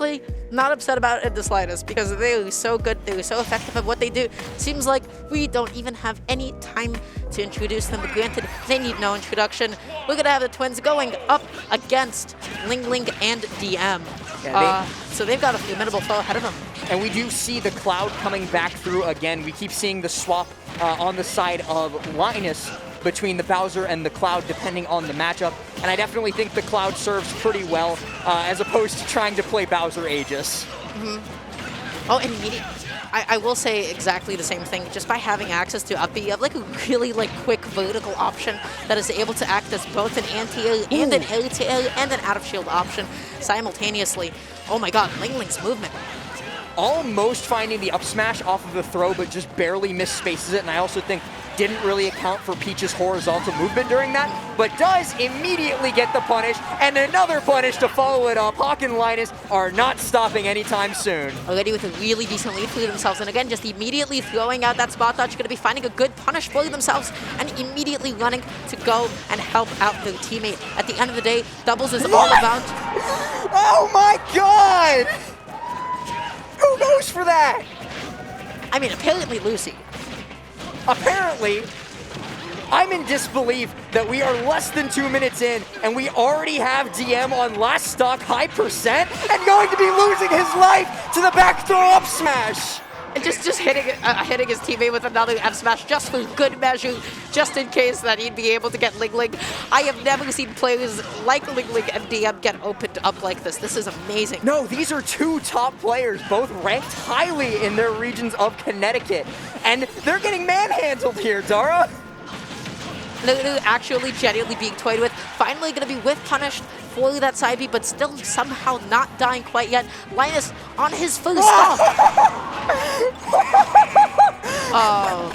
honestly, not upset about it the slightest because they were so good, they were so effective at what they do. Seems like we don't even have any time to introduce them, but granted, they need no introduction. We're gonna have the Twins going up against LingLing and DM. Yeah, so they've got a formidable foe ahead of them. And we do see the Cloud coming back through again. We keep seeing the swap on the side of Linus between the Bowser and the Cloud, depending on the matchup. And I definitely think the Cloud serves pretty well, as opposed to trying to play Bowser Aegis. Oh, and I will say exactly the same thing. Just by having access to up B, you have like a really quick vertical option that is able to act as both an anti-air and an air to air and an out of shield option simultaneously. Oh my god, LingLing's movement. Almost finding the up smash off of the throw, but just barely misspaces it. And I also think didn't really account for Peach's horizontal movement during that, but does immediately get the punish, and another punish to follow it up. Hawk and Linus are not stopping anytime soon. Already with a really decent lead for themselves, and again, just immediately throwing out that spot dodge, going to be finding a good punish for themselves, and immediately running to go and help out their teammate. At the end of the day, doubles is all about... Oh my god! Who goes for that? I mean, apparently Lucy. Apparently, I'm in disbelief that we are less than 2 minutes in and we already have DM on last stock high percent and going to be losing his life to the back throw up smash. And just hitting his teammate with another F smash just for good measure, just in case that he'd be able to get LingLing. I have never seen players like LingLing and DM get opened up like this. This is amazing. No, these are two top players, both ranked highly in their regions of Connecticut. And they're getting manhandled here, Dara. They're actually genuinely being toyed with. Finally going to be whiff punished for that side B, but still somehow not dying quite yet. Linus on his first stop. Oh.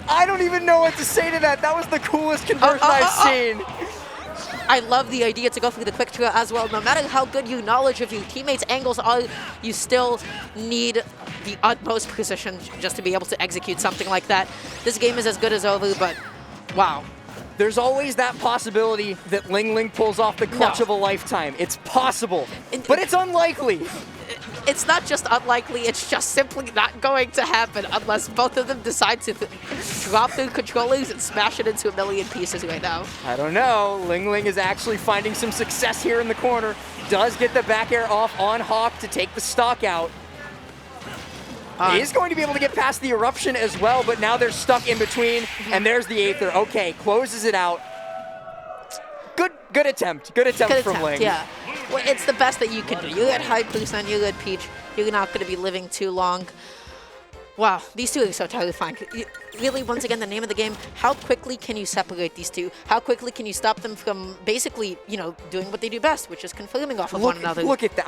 I don't even know what to say to that. That was the coolest conversion I've seen. I love the idea to go through the quick draw as well. No matter how good your knowledge of your teammates' angles are, you still need the utmost precision just to be able to execute something like that. This game is as good as over, but wow. There's always that possibility that LingLing pulls off the clutch of a lifetime. It's possible, but it's unlikely. It's not just unlikely, it's just simply not going to happen unless both of them decide to drop their controllers and smash it into a million pieces right now. I don't know. LingLing is actually finding some success here in the corner. Does get the back air off on Hawk to take the stock out. He is going to be able to get past the eruption as well, but now they're stuck in between, and there's the Aether. Okay, closes it out. Good attempt. Good attempt from Ling. Yeah. Well, it's the best that you can do. You get high percent, you get Peach. You're not going to be living too long. Wow, these two are so terrifying. Really, once again, the name of the game, how quickly can you separate these two? How quickly can you stop them from basically, you know, doing what they do best, which is confirming off of one another? Look at that.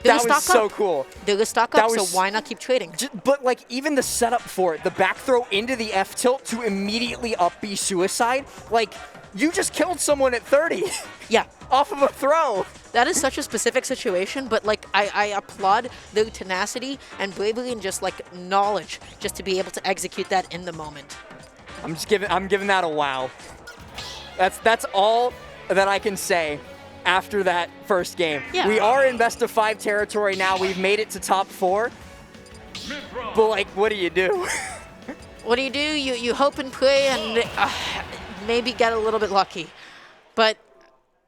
That was so cool. They're a stock up, so why not keep trading? But like even the setup for it, the back throw into the F tilt to immediately up B suicide, like you just killed someone at 30. Yeah. Off of a throw. That is such a specific situation, but like I applaud their tenacity and bravery and just like knowledge just to be able to execute that in the moment. I'm giving that a wow. That's all that I can say. After that first game. Yeah. We are in best of 5 territory now. We've made it to top 4. But like, what do you do? What do? You hope and pray and maybe get a little bit lucky. But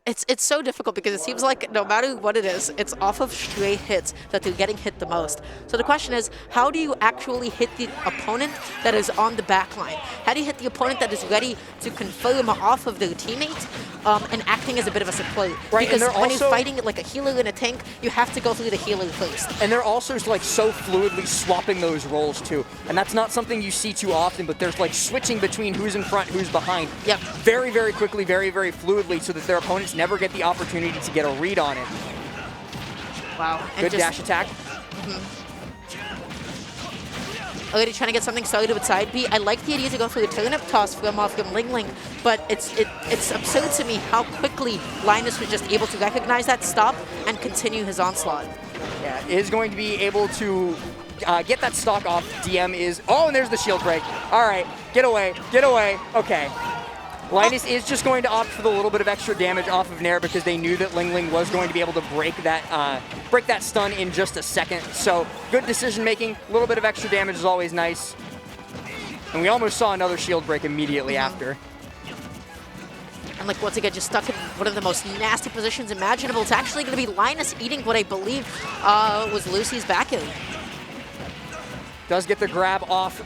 it's so difficult because it seems like no matter what it is, it's off of stray hits that they're getting hit the most. So the question is, how do you actually hit the opponent that is on the back line? How do you hit the opponent that is ready to confirm off of their teammate and acting as a bit of a support? Right, because when you're fighting it like a healer and a tank, you have to go through the healer first. And they're also like so fluidly swapping those roles too. And that's not something you see too often, but there's like switching between who's in front, who's behind. Yep. Very, very quickly, very, very fluidly so that their opponents never get the opportunity to get a read on it. Wow. Good dash attack. Already trying to get something started with side B. I like the idea to go for the turnip toss from LingLing, but it's absurd to me how quickly Linus was just able to recognize that, stop, and continue his onslaught. Yeah, is going to be able to get that stock off. DM is... Oh, and there's the shield break. All right, get away, get away. Okay. Linus is just going to opt for the little bit of extra damage off of Nair because they knew that LingLing was going to be able to break that stun in just a second. So good decision making. A little bit of extra damage is always nice. And we almost saw another shield break immediately after. And like once again, just stuck in one of the most nasty positions imaginable. It's actually going to be Linus eating what I believe was Lucy's back air. Does get the grab off.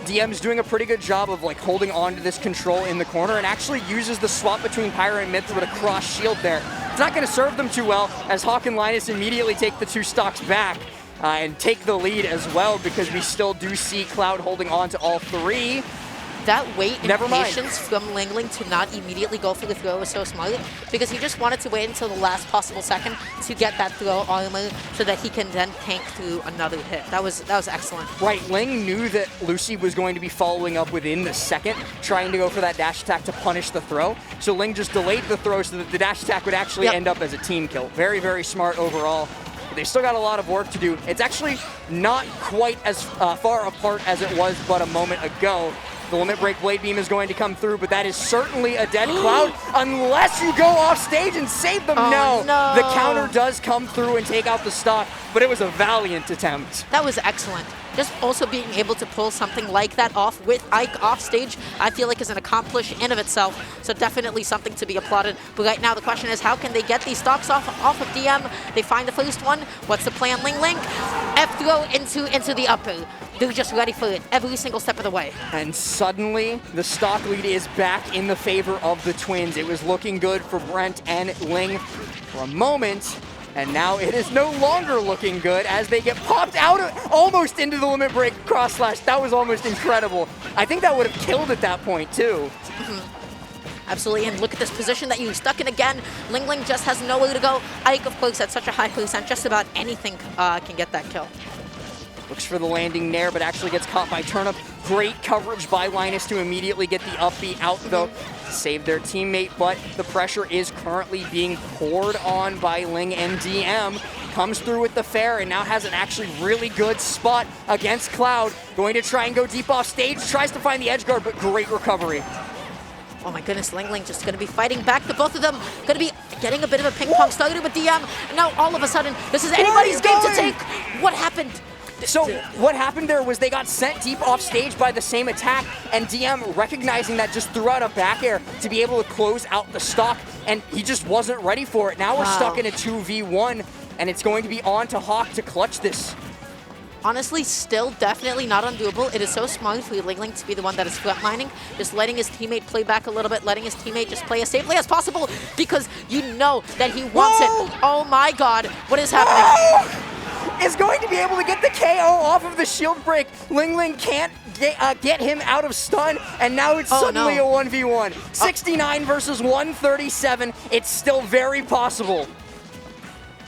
DM's doing a pretty good job of like holding on to this control in the corner and actually uses the swap between Pyra and Myth with a cross shield there. It's not going to serve them too well as Hawk and Linus immediately take the 2 stocks back and take the lead as well because we still do see Cloud holding on to all 3. That wait and patience from LingLing to not immediately go for the throw was so smart because he just wanted to wait until the last possible second to get that throw armor so that he can then tank through another hit. That was excellent. Right, Ling knew that Lucy was going to be following up within the second, trying to go for that dash attack to punish the throw. So Ling just delayed the throw so that the dash attack would actually end up as a team kill. Very, very smart overall. But they've still got a lot of work to do. It's actually not quite as far apart as it was but a moment ago. The Limit Break Blade Beam is going to come through, but that is certainly a dead Cloud unless you go off stage and save them. No, the counter does come through and take out the stock, but it was a valiant attempt. That was excellent. Just also being able to pull something like that off with Ike off stage, I feel like is an accomplishment in of itself. So definitely something to be applauded. But right now the question is, how can they get these stocks off of DM? They find the first one. What's the plan, LingLing? F throw into the upper. They're just ready for it every single step of the way. And suddenly, the stock lead is back in the favor of the Twins. It was looking good for Brent and Ling for a moment, and now it is no longer looking good as they get popped out almost into the Limit Break cross slash. That was almost incredible. I think that would have killed at that point, too. Absolutely, and look at this position that you stuck in again. LingLing just has nowhere to go. Ike, of course, at such a high percent, just about anything can get that kill. Looks for the landing Nair, but actually gets caught by Turnip. Great coverage by Linus to immediately get the upbeat out, though. Save their teammate, but the pressure is currently being poured on by Ling and DM. Comes through with the fair and now has an actually really good spot against Cloud. Going to try and go deep off stage. Tries to find the edge guard, but great recovery. Oh my goodness, LingLing just going to be fighting back. The both of them going to be getting a bit of a ping pong started with DM. And now all of a sudden, this is anybody's game to take. What happened? So what happened there was they got sent deep off stage by the same attack, and DM, recognizing that, just threw out a back air to be able to close out the stock, and he just wasn't ready for it. Now we're stuck in a 2v1, and it's going to be on to Hawk to clutch this. Honestly, still definitely not undoable. It is so smart for LingLing to be the one that is flatlining, just letting his teammate play back a little bit, letting his teammate just play as safely as possible, because you know that he wants it. Oh my god, what is happening? Is going to be able to get the KO off of the shield break. LingLing can't get him out of stun, and now it's suddenly a 1v1. 69 versus 137. It's still very possible.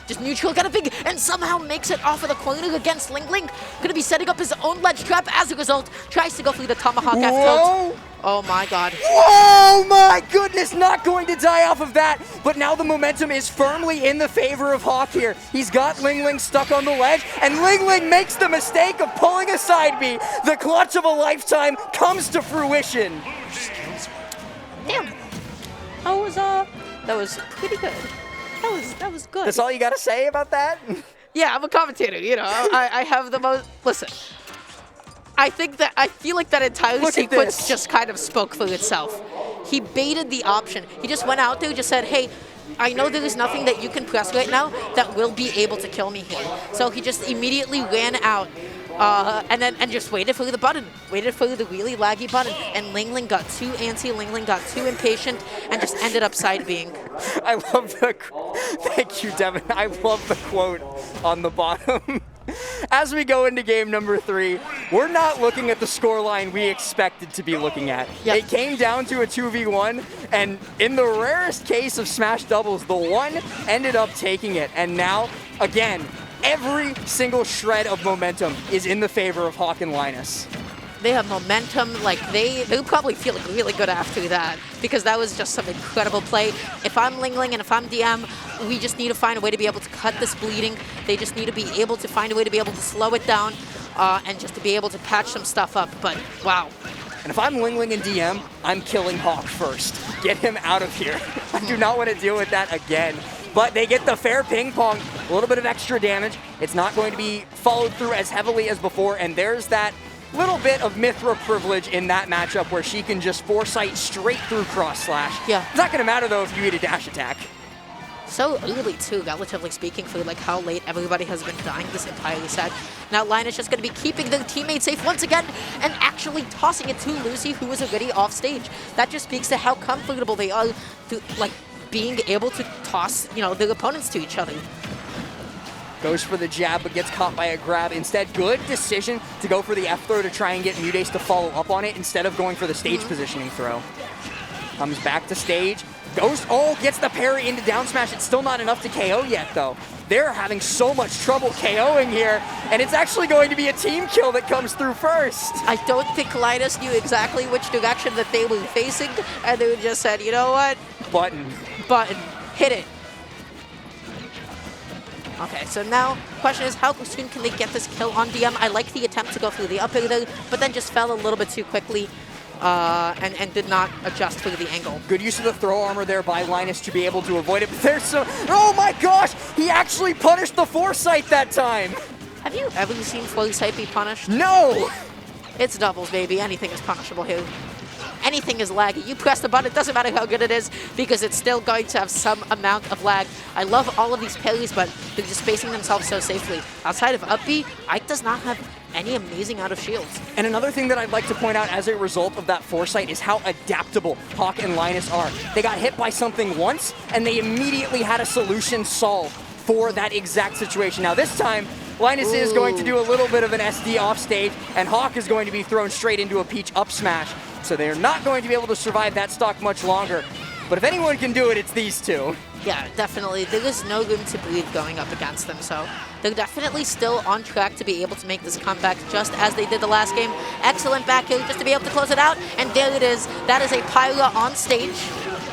Just neutral, got a big, and somehow makes it off of the corner against LingLing. Gonna be setting up his own ledge trap as a result. Tries to go through the tomahawk at tilt. Oh my god. Whoa, my goodness, not going to die off of that. But now the momentum is firmly in the favor of Hawk here. He's got LingLing stuck on the ledge, and LingLing makes the mistake of pulling a side B. The clutch of a lifetime comes to fruition. Damn. That was pretty good. That was good. That's all you got to say about that? Yeah, I'm a commentator, you know. I have the most... Listen. I feel like that entire sequence just kind of spoke for itself. He baited the option. He just went out there, just said, hey, I know there is nothing that you can press right now that will be able to kill me here. So he just immediately ran out and just waited for the button. Waited for the really laggy button. And LingLing got too antsy, LingLing got too impatient, and just ended up side being. I love the... Thank you, Devin. I love the quote on the bottom. As we go into game number 3, we're not looking at the scoreline we expected to be looking at. Yep. It came down to a 2v1, and in the rarest case of smash doubles, the one ended up taking it. And now, again, every single shred of momentum is in the favor of Hawk and Linus. They have momentum, like they'll probably feel really good after that, because that was just some incredible play. If I'm LingLing and if I'm DM, we just need to find a way to be able to cut this bleeding. They just need to be able to find a way to be able to slow it down and just to be able to patch some stuff up. But wow. And if I'm LingLing and DM, I'm killing Hawk first. Get him out of here. I do not want to deal with that again. But they get the fair ping pong, a little bit of extra damage. It's not going to be followed through as heavily as before, and there's that little bit of Mithra privilege in that matchup where she can just foresight straight through cross slash. Yeah. It's not going to matter, though, if you eat a dash attack. So early, too, relatively speaking, for like how late everybody has been dying this entire set. Now Linus just going to be keeping their teammate safe once again and actually tossing it to Lucy, who was already off stage. That just speaks to how comfortable they are to, like, being able to toss, you know, their opponents to each other. Goes for the jab, but gets caught by a grab. Instead, good decision to go for the F throw to try and get Mudace to follow up on it instead of going for the stage positioning throw. Comes back to stage. Goes, gets the parry into down smash. It's still not enough to KO yet, though. They're having so much trouble KOing here, and it's actually going to be a team kill that comes through first. I don't think Linus knew exactly which direction that they were facing, and they just said, you know what? Button, hit it. Okay, so now, question is, how soon can they get this kill on DM? I like the attempt to go through the up air there, but then just fell a little bit too quickly. And did not adjust for the angle. Good use of the throw armor there by Linus to be able to avoid it. But there's some, oh my gosh, he actually punished the foresight that time. Have you ever seen foresight be punished? No. It's doubles, baby. Anything is punishable here. Anything is laggy. You press the button, it doesn't matter how good it is, because it's still going to have some amount of lag. I love all of these parries, but they're just spacing themselves so safely. Outside of up B, Ike does not have any amazing out of shields. And another thing that I'd like to point out as a result of that foresight is how adaptable Hawk and Linus are. They got hit by something once, and they immediately had a solution solved for that exact situation. Now this time, Linus is going to do a little bit of an SD off stage, and Hawk is going to be thrown straight into a Peach up smash. So they're not going to be able to survive that stock much longer. But if anyone can do it, it's these two. Yeah, definitely. There is no room to breathe going up against them, so they're definitely still on track to be able to make this comeback just as they did the last game. Excellent back air just to be able to close it out, and there it is. That is a Pyra on stage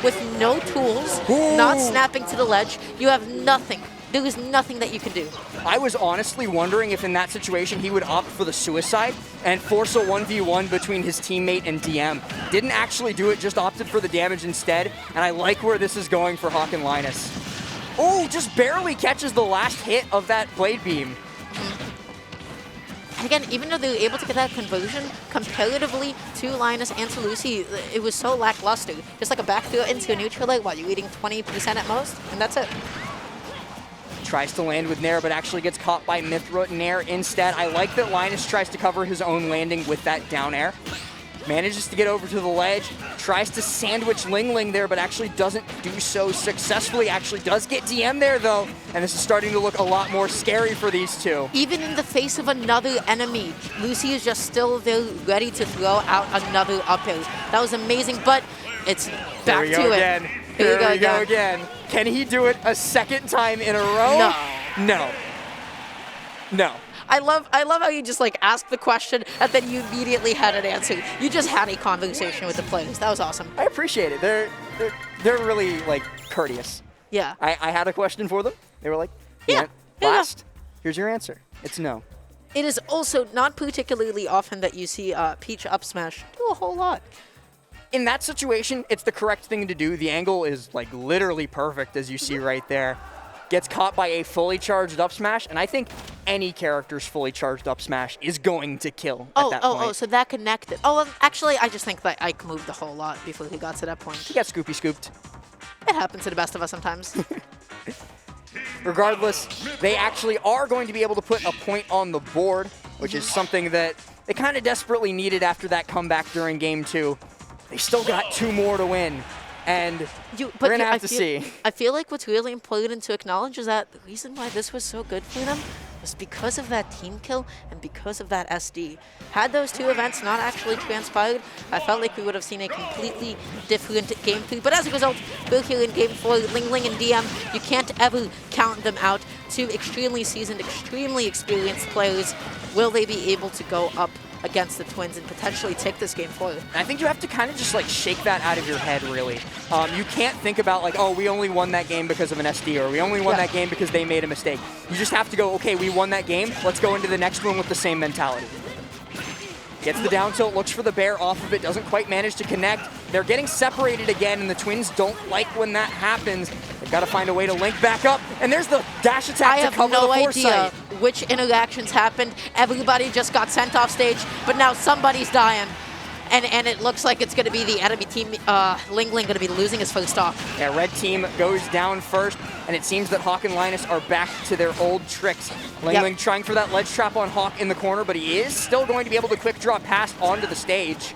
with no tools, not snapping to the ledge. You have nothing. There is nothing that you can do. I was honestly wondering if in that situation he would opt for the suicide and force a 1v1 between his teammate and DM. Didn't actually do it, just opted for the damage instead, and I like where this is going for Hawk and Linus. Oh, just barely catches the last hit of that blade beam. And again, even though they were able to get that conversion, comparatively to Linus and to Lucy, it was so lackluster. Just like a back throw into a neutral, like what, you're eating 20% at most, and that's it. Tries to land with Nair, but actually gets caught by Mithra. Nair instead. I like that Linus tries to cover his own landing with that down air. Manages to get over to the ledge. Tries to sandwich LingLing there, but actually doesn't do so successfully. Actually does get DM there, though. And this is starting to look a lot more scary for these two. Even in the face of another enemy, Lucy is just still there ready to throw out another up air. That was amazing, but it's back to it. Here we go again. Can he do it a second time in a row? No. No. I love how you just like asked the question and then you immediately had an answer. You just had a conversation with the players. That was awesome. I appreciate it. They're really like courteous. Yeah. I had a question for them. They were like, yeah. Last, here's your answer. It's no. It is also not particularly often that you see Peach up smash do a whole lot. In that situation, it's the correct thing to do. The angle is like literally perfect, as you see right there. Gets caught by a fully charged up smash, and I think any character's fully charged up smash is going to kill at that point. Oh, so that connected. Oh, actually, I just think that Ike moved a whole lot before he got to that point. He got scooped. It happens to the best of us sometimes. Regardless, they actually are going to be able to put a point on the board, which is something that they kind of desperately needed after that comeback during Game 2. They still got 2 more to win, and we're going to have to see. I feel like what's really important to acknowledge is that the reason why this was so good for them was because of that team kill and because of that SD. Had those 2 events not actually transpired, I felt like we would have seen a completely different Game 3. But as a result, we're here in Game 4, LingLing and DM. You can't ever count them out. 2 extremely seasoned, extremely experienced players. Will they be able to go up against the Twins and potentially take this game forward? I think you have to kind of just like shake that out of your head, really. You can't think about like, oh, we only won that game because of an SD, or we only won that game because they made a mistake. You just have to go, okay, we won that game. Let's go into the next one with the same mentality. Gets the down tilt, looks for the bear off of it, doesn't quite manage to connect. They're getting separated again, and the Twins don't like when that happens. They've got to find a way to link back up, and there's the dash attack to cover the foresight. I have no idea which interactions happened. Everybody just got sent off stage, but now somebody's dying. And it looks like it's going to be the enemy team, LingLing, going to be losing his first stock. Yeah, red team goes down first, and it seems that Hawk and Linus are back to their old tricks. LingLing trying for that ledge trap on Hawk in the corner, but he is still going to be able to quick draw past onto the stage.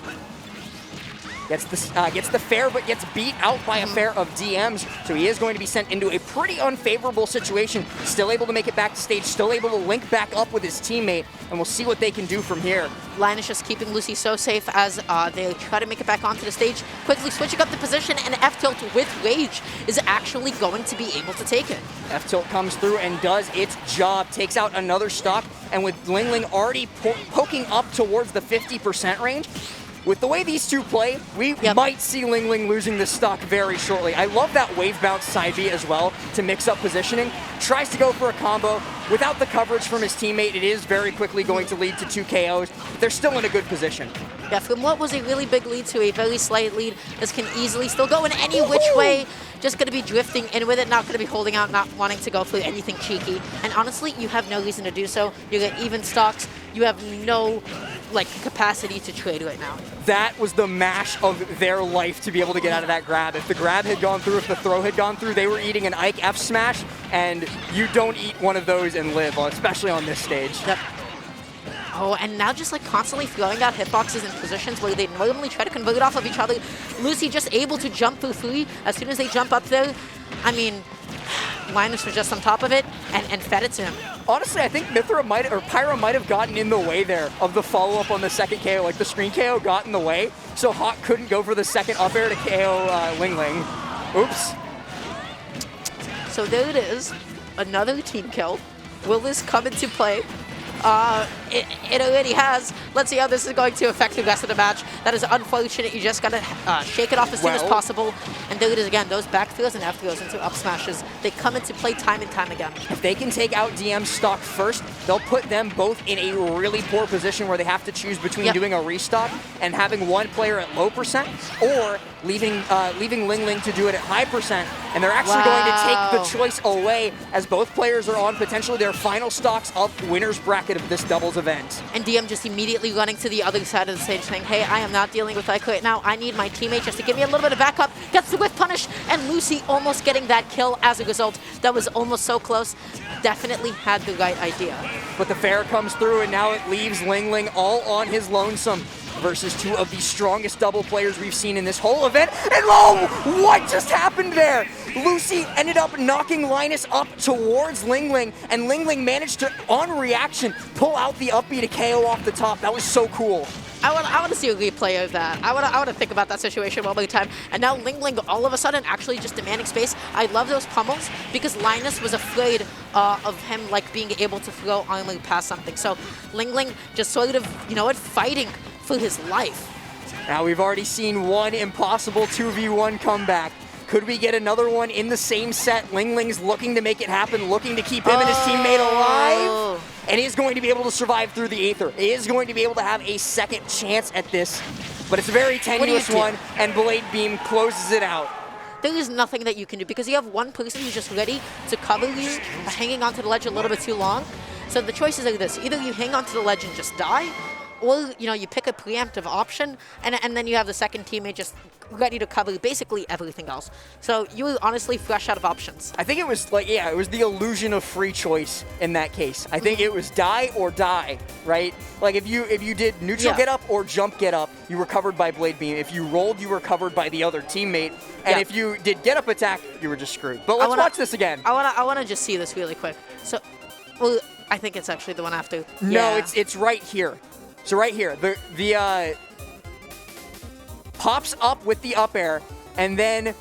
Gets the fair, but gets beat out by a fair of DMs, so he is going to be sent into a pretty unfavorable situation. Still able to make it back to stage, still able to link back up with his teammate, and we'll see what they can do from here. Linus just keeping Lucy so safe as they try to make it back onto the stage, quickly switching up the position, and F-Tilt with Rage is actually going to be able to take it. F-Tilt comes through and does its job, takes out another stock, and with LingLing already poking up towards the 50% range, with the way these two play, we might see LingLing losing this stock very shortly. I love that wave bounce side B as well to mix up positioning. Tries to go for a combo. Without the coverage from his teammate, it is very quickly going to lead to 2 KOs. But they're still in a good position. Yeah, from what was a really big lead to a very slight lead, this can easily still go in any which way. Just going to be drifting in with it, not going to be holding out, not wanting to go for anything cheeky. And honestly, you have no reason to do so. You get even stocks. You have no capacity to trade right now. That was the mash of their life to be able to get out of that grab. If the grab had gone through, if the throw had gone through, they were eating an Ike F smash, and you don't eat one of those and live, especially on this stage. Yep. Oh, and now just constantly throwing out hitboxes in positions where they normally try to convert it off of each other. Lucy just able to jump through 3 as soon as they jump up there. I mean, Linus was just on top of it and fed it to him. Honestly, I think Pyra might have gotten in the way there of the follow-up on the second KO. The screen KO got in the way, so Hawk couldn't go for the second up air to KO LingLing. Oops. So there it is, another team kill. Will this come into play? It already has. Let's see how this is going to affect the rest of the match. That is unfortunate. You just got to shake it off as soon as possible. And there it is again. Those back throws and F throws into up smashes, they come into play time and time again. If they can take out DM stock first, they'll put them both in a really poor position where they have to choose between doing a restock and having one player at low percent, or leaving LingLing to do it at high percent, and they're actually going to take the choice away as both players are on potentially their final stocks of winner's bracket of this doubles event. And DM just immediately running to the other side of the stage saying, hey, I am not dealing with Ike right now. I need my teammate just to give me a little bit of backup. Gets the whiff punish, and Lucy almost getting that kill as a result. That was almost so close. Definitely had the right idea. But the fair comes through, and now it leaves LingLing all on his lonesome versus 2 of the strongest double players we've seen in this whole event. And what just happened there? Lucy ended up knocking Linus up towards LingLing, and LingLing managed to, on reaction, pull out the up B to KO off the top. That was so cool. I want to see a replay of that. I want to think about that situation one more time. And now LingLing all of a sudden actually just demanding space. I love those pummels because Linus was afraid of him being able to throw armor past something. So LingLing just sort of, fighting for his life. Now we've already seen one impossible 2v1 comeback. Could we get another one in the same set? LingLing's looking to make it happen, looking to keep him and his teammate alive. And is going to be able to survive through the Aether. Is going to be able to have a second chance at this. But it's a very tenuous one, and Blade Beam closes it out. There is nothing that you can do because you have one person who's just ready to cover you, hanging onto the ledge a little bit too long. So the choices are this. Either you hang onto the ledge and just die, or you pick a preemptive option, and then you have the second teammate just ready to cover basically everything else. So you were honestly fresh out of options. I think it was it was the illusion of free choice in that case. I think it was die or die, right? If you did neutral get up or jump get up, you were covered by Blade Beam. If you rolled, you were covered by the other teammate. And if you did get up attack, you were just screwed. But let's watch this again. I wanna just see this really quick. So, well, I think it's actually the one after. No, it's right here. So right here, the pops up with the up air, and then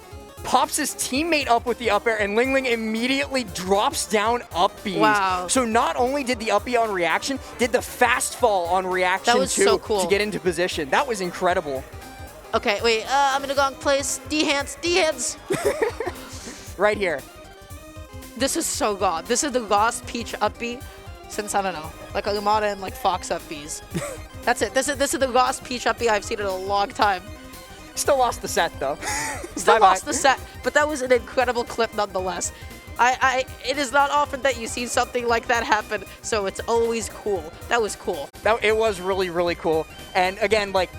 pops his teammate up with the up air, and LingLing immediately drops down up Bs. Wow. So not only did the up B on reaction, did the fast fall on reaction that was too, so cool. to get into position. That was incredible. Okay, wait, I'm in the wrong place. D-hands. Right here. This is so god. This is the Lost Peach up B. since, I don't know, like Lumada and like Fox up Bs. That's it. This is the last Peach up B I've seen in a long time. Still lost the set, though. Still lost the set, but that was an incredible clip nonetheless. It is not often that you see something like that happen, so it's always cool. That was cool. It was really, really cool. And again, like,